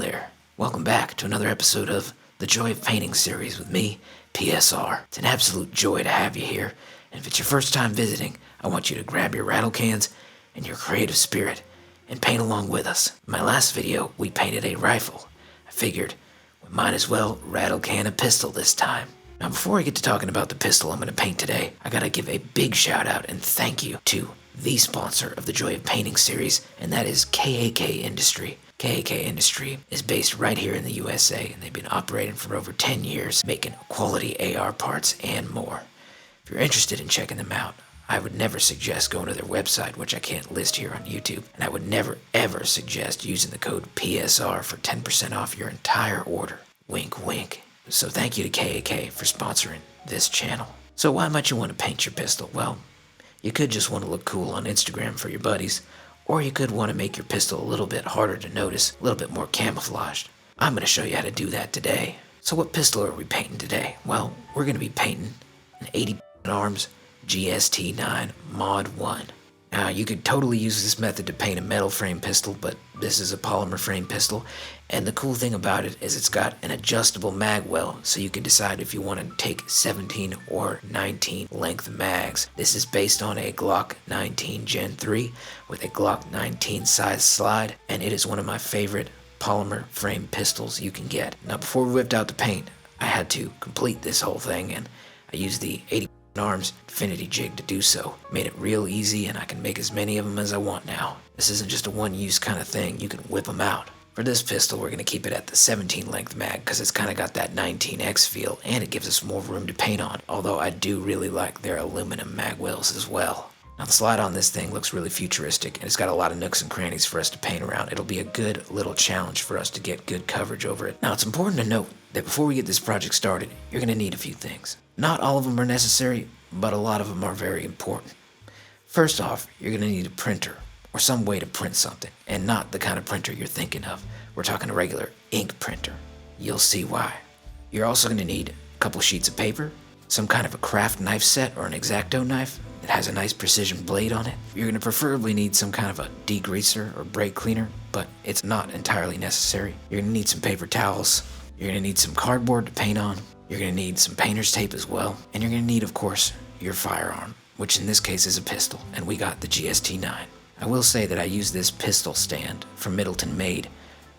there. Welcome back to another episode of the Joy of Painting series with me, PSR. It's an absolute joy to have you here, and if it's your first time visiting, I want you to grab your rattle cans and your creative spirit and paint along with us. In my last video, we painted a rifle. I figured we might as well rattle can a pistol this time. Now, before I get to talking about the pistol I'm going to paint today, I gotta give a big shout out and thank you to the sponsor of the Joy of Painting series, and that is KAK Industry. KAK Industry is based right here in the USA, and they've been operating for over 10 years, making quality AR parts and more. If you're interested in checking them out, I would never suggest going to their website, which I can't list here on YouTube, and I would never ever suggest using the code PSR for 10% off your entire order. Wink, wink. So thank you to KAK for sponsoring this channel. So why might you want to paint your pistol? Well, you could just want to look cool on Instagram for your buddies, or you could want to make your pistol a little bit harder to notice, a little bit more camouflaged. I'm going to show you how to do that today. So what pistol are we painting today? Well, we're going to be painting an 80 Arms GST9 Mod 1. Now, you could totally use this method to paint a metal frame pistol, but this is a polymer frame pistol, and the cool thing about it is it's got an adjustable mag well, so you can decide if you want to take 17 or 19 length mags. This is based on a Glock 19 Gen 3 with a Glock 19 size slide, and it is one of my favorite polymer frame pistols you can get. Now, before we whipped out the paint, I had to complete this whole thing, and I used the 80 Arms Infinity Jig to do so. Made it real easy, and I can make as many of them as I want now. This isn't just a one-use kind of thing, you can whip them out. For this pistol, we're going to keep it at the 17 length mag because it's kind of got that 19X feel, and it gives us more room to paint on, although I do really like their aluminum mag wells as well. Now, the slide on this thing looks really futuristic, and it's got a lot of nooks and crannies for us to paint around. It'll be a good little challenge for us to get good coverage over it. Now, it's important to note that before we get this project started, you're going to need a few things. Not all of them are necessary, but a lot of them are very important. First off, you're going to need a printer, or some way to print something, and not the kind of printer you're thinking of. We're talking a regular ink printer. You'll see why. You're also going to need a couple sheets of paper, some kind of a craft knife set or an X-Acto knife that has a nice precision blade on it. You're going to preferably need some kind of a degreaser or brake cleaner, but it's not entirely necessary. You're going to need some paper towels. You're going to need some cardboard to paint on. You're going to need some painter's tape as well. And you're going to need, of course, your firearm, which in this case is a pistol, and we got the GST9. I will say that I used this pistol stand from Middleton Made,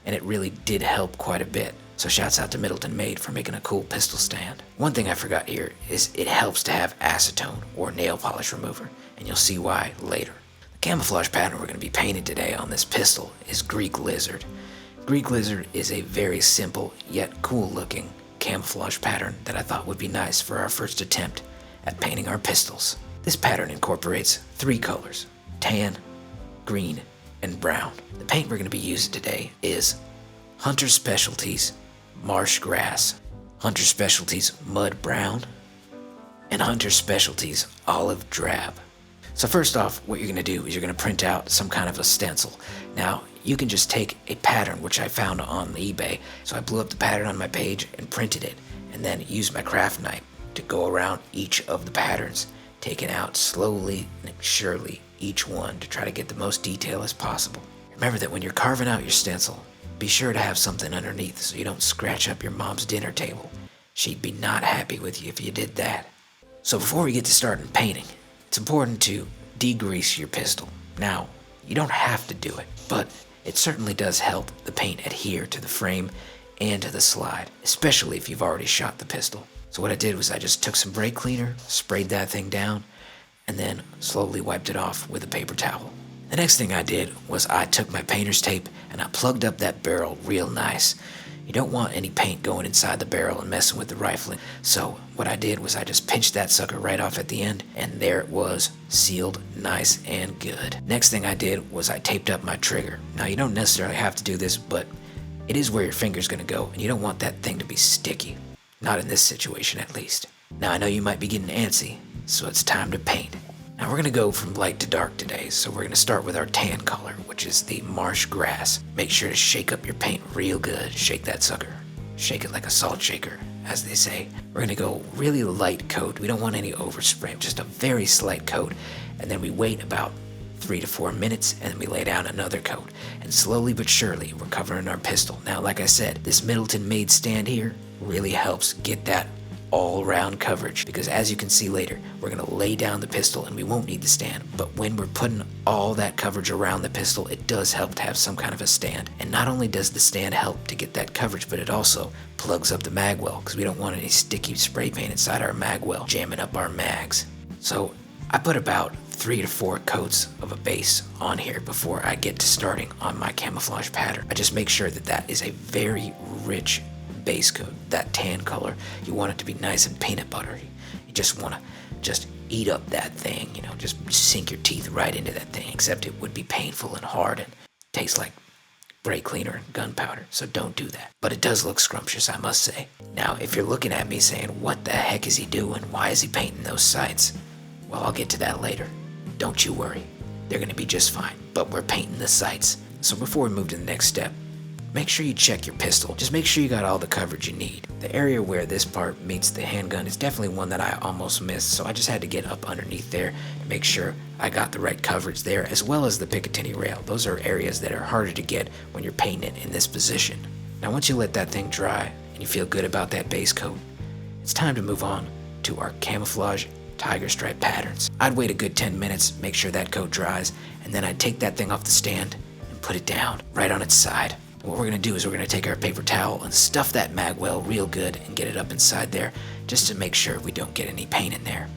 and it really did help quite a bit. So shouts out to Middleton Made for making a cool pistol stand. One thing I forgot here is it helps to have acetone or nail polish remover, and you'll see why later. The camouflage pattern we're going to be painting today on this pistol is Greek Lizard. Greek Lizard is a very simple yet cool looking camouflage pattern that I thought would be nice for our first attempt at painting our pistols. This pattern incorporates 3 colors: tan, green, and brown. The paint we're going to be using today is Hunter Specialties Marsh Grass, Hunter Specialties Mud Brown, and Hunter Specialties Olive Drab. So first off, what you're going to do is you're going to print out some kind of a stencil. Now, you can just take a pattern, which I found on eBay. So I blew up the pattern on my page and printed it, and then used my craft knife to go around each of the patterns, taking out slowly and surely each one to try to get the most detail as possible. Remember that when you're carving out your stencil, be sure to have something underneath so you don't scratch up your mom's dinner table. She'd be not happy with you if you did that. So before we get to starting painting, it's important to degrease your pistol. Now, you don't have to do it, but it certainly does help the paint adhere to the frame and to the slide, especially if you've already shot the pistol. So what I did was I just took some brake cleaner, sprayed that thing down, and then slowly wiped it off with a paper towel. The next thing I did was I took my painter's tape and I plugged up that barrel real nice. You don't want any paint going inside the barrel and messing with the rifling. So what I did was I just pinched that sucker right off at the end, and there it was, sealed nice and good. Next thing I did was I taped up my trigger. Now, you don't necessarily have to do this, but it is where your finger's gonna go, and you don't want that thing to be sticky. Not in this situation, at least. Now, I know you might be getting antsy, so it's time to paint. Now, we're gonna go from light to dark today, so we're gonna start with our tan color, which is the marsh grass. Make sure to shake up your paint real good. Shake that sucker. Shake it like a salt shaker, as they say. We're gonna go really light coat. We don't want any overspray, just a very slight coat. And then we wait about 3 to 4 minutes, and then we lay down another coat. And slowly but surely, we're covering our pistol. Now, like I said, this Middleton made stand here really helps get that all-round coverage, because as you can see later, we're going to lay down the pistol and we won't need the stand. But when we're putting all that coverage around the pistol, it does help to have some kind of a stand. And not only does the stand help to get that coverage, but it also plugs up the mag well, because we don't want any sticky spray paint inside our mag well jamming up our mags. So I put about 3 to 4 coats of a base on here before I get to starting on my camouflage pattern. I just make sure that that is a very rich base coat, that tan color. You want it to be nice and peanut buttery. You just want to just eat up that thing, just sink your teeth right into that thing, except it would be painful and hard and tastes like brake cleaner and gunpowder, so don't do that. But it does look scrumptious, I must say. Now, if you're looking at me saying, what the heck is he doing? Why is he painting those sights? Well, I'll get to that later. Don't you worry. They're going to be just fine, but we're painting the sights. So before we move to the next step, make sure you check your pistol. Just make sure you got all the coverage you need. The area where this part meets the handgun is definitely one that I almost missed, so I just had to get up underneath there to make sure I got the right coverage there, as well as the Picatinny rail. Those are areas that are harder to get when you're painting it in this position. Now once you let that thing dry and you feel good about that base coat, it's time to move on to our camouflage tiger stripe patterns. I'd wait a good 10 minutes, make sure that coat dries, and then I'd take that thing off the stand and put it down right on its side. What we're going to do is we're going to take our paper towel and stuff that mag well real good and get it up inside there, just to make sure we don't get any paint in there.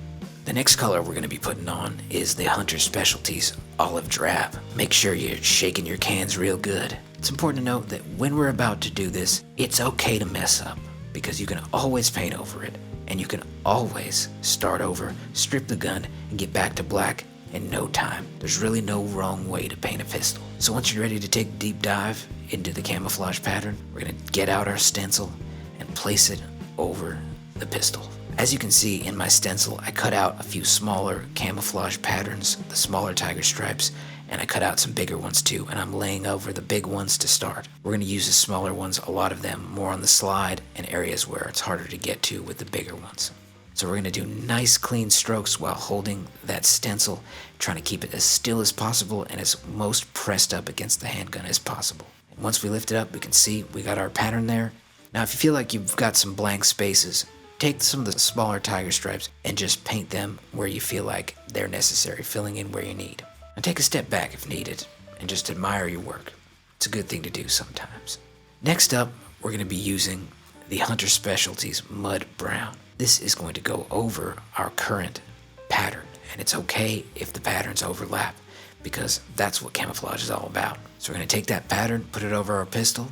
The next color we're going to be putting on is the Hunter Specialties Olive Drab. Make sure you're shaking your cans real good. It's important to note that when we're about to do this, it's okay to mess up, because you can always paint over it, and you can always start over, strip the gun, and get back to black in no time. There's really no wrong way to paint a pistol. So once you're ready to take a deep dive into the camouflage pattern, we're going to get out our stencil and place it over the pistol. As you can see in my stencil, I cut out a few smaller camouflage patterns, the smaller tiger stripes, and I cut out some bigger ones too, and I'm laying over the big ones to start. We're going to use the smaller ones, a lot of them more on the slide and areas where it's harder to get to with the bigger ones. So we're going to do nice clean strokes while holding that stencil, trying to keep it as still as possible and as most pressed up against the handgun as possible. And once we lift it up, we can see we got our pattern there. Now if you feel like you've got some blank spaces, take some of the smaller tiger stripes and just paint them where you feel like they're necessary, filling in where you need. And take a step back if needed and just admire your work. It's a good thing to do sometimes. Next up, we're going to be using the Hunter Specialties Mud Brown. This is going to go over our current pattern, and it's okay if the patterns overlap, because that's what camouflage is all about. So we're going to take that pattern, put it over our pistol,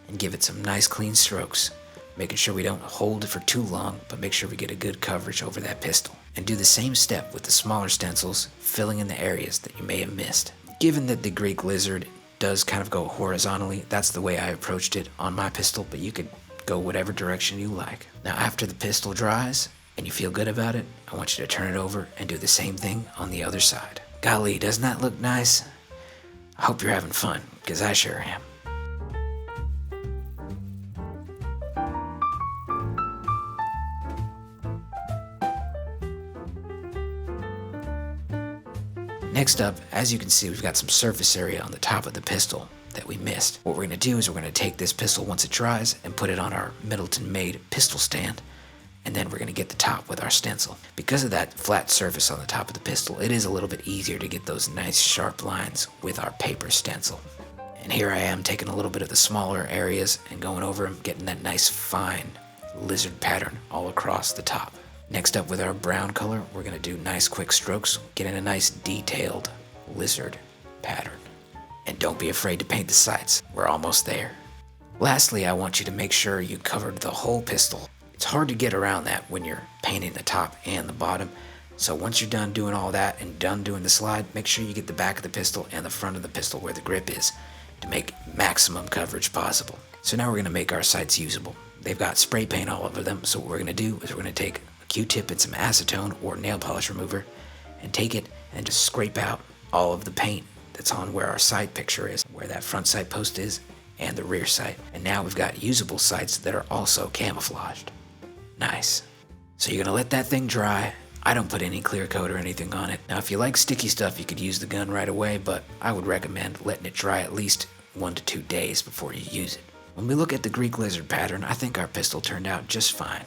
and give it some nice clean strokes, making sure we don't hold it for too long, but make sure we get a good coverage over that pistol. And do the same step with the smaller stencils, filling in the areas that you may have missed. Given that the Greek Lizard does kind of go horizontally, that's the way I approached it on my pistol, but you could go whatever direction you like. Now after the pistol dries and you feel good about it, I want you to turn it over and do the same thing on the other side. Golly, doesn't that look nice? I hope you're having fun, because I sure am. Next up, as you can see, we've got some surface area on the top of the pistol that we missed. What we're going to do is we're going to take this pistol once it dries and put it on our Middleton made pistol stand, and then we're going to get the top with our stencil. Because of that flat surface on the top of the pistol, it is a little bit easier to get those nice sharp lines with our paper stencil. And here I am taking a little bit of the smaller areas and going over them, getting that nice fine lizard pattern all across the top. Next up, with our brown color, we're going to do nice quick strokes, getting a nice detailed lizard pattern. And don't be afraid to paint the sights. We're almost there. Lastly, I want you to make sure you covered the whole pistol. It's hard to get around that when you're painting the top and the bottom. So once you're done doing all that and done doing the slide, make sure you get the back of the pistol and the front of the pistol where the grip is to make maximum coverage possible. So now we're going to make our sights usable. They've got spray paint all over them, so what we're going to do is we're going to take a Q-tip and some acetone or nail polish remover and take it and just scrape out all of the paint that's on where our sight picture is, where that front sight post is, and the rear sight. And now we've got usable sights that are also camouflaged. Nice. So you're gonna let that thing dry, I don't put any clear coat or anything on it. Now, if you like sticky stuff, you could use the gun right away, but I would recommend letting it dry at least 1 to 2 days before you use it. When we look at the Greek lizard pattern, I think our pistol turned out just fine.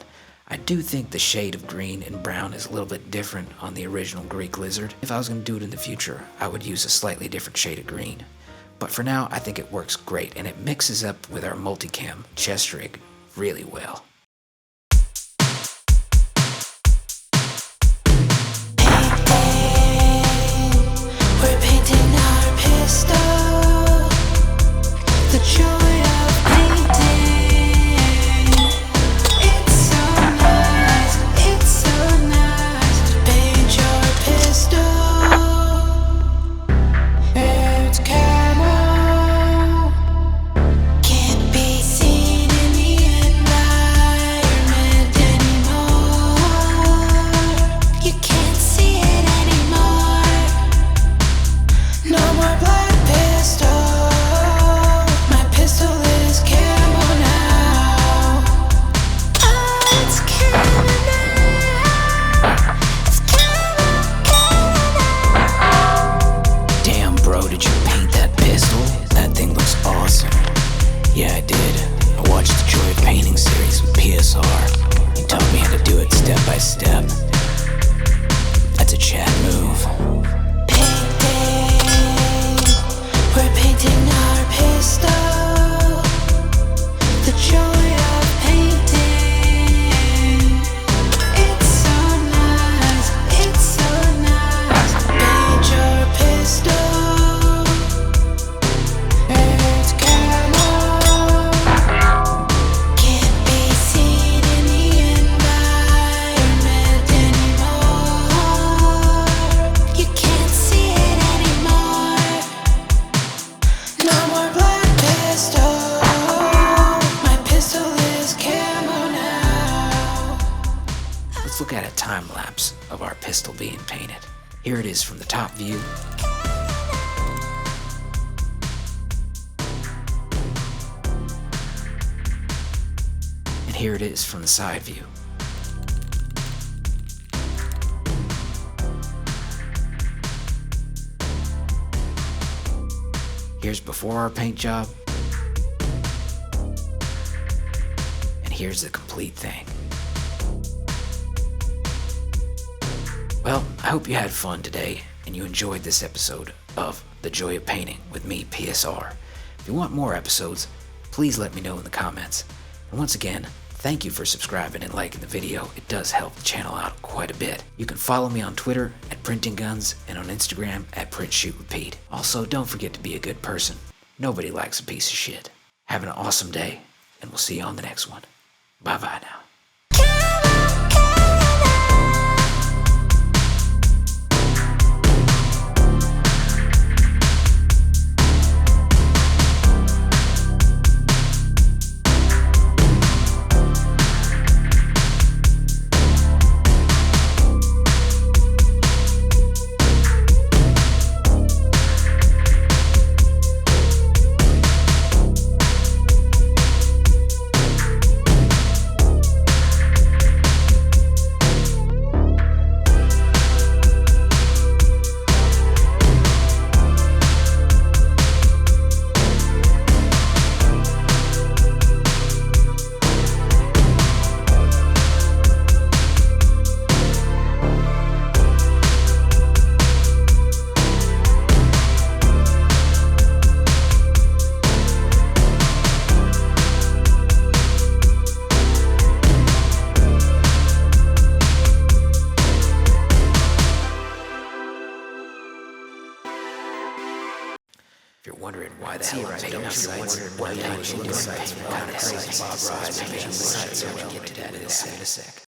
I do think the shade of green and brown is a little bit different on the original Greek lizard. If I was going to do it in the future, I would use a slightly different shade of green. But for now, I think it works great, and it mixes up with our multicam chest rig really well. We're painting our pistol, the joy of painting. It's so nice to paint your pistol. It's camo, can't be seen in the environment anymore. You can't see it anymore. No more black pistol. My pistol is camo now. Oh, it's camo now. It's camo now. Damn, bro, did you paint that pistol? That thing looks awesome. Yeah, I did. I watched the Joy of Painting series with PSR. He taught me how to do it step by step. That's a Chad move. We're painting our pistol, the joy of painting. It's so nice to paint your pistol. It's camo, can't be seen in the environment anymore. You can't see it anymore. No more black pistol. My pistol is camo now. Let's look at a time lapse of our pistol being painted. Here it is from the top view. And here it is from the side view. Here's before our paint job. And here's the complete thing. Well, I hope you had fun today and you enjoyed this episode of The Joy of Painting with me, PSR. If you want more episodes, please let me know in the comments. And once again, thank you for subscribing and liking the video. It does help the channel out quite a bit. You can follow me on Twitter at Printing Guns and on Instagram at PrintShootRepeat. Also, don't forget to be a good person. Nobody likes a piece of shit. Have an awesome day, and we'll see you on the next one. Bye-bye now. If you're wondering why the hell I'm making these sites, why the hell I'm making these sites, what kind of crazy Bob Ross making these sites, I'll get to that in a sec.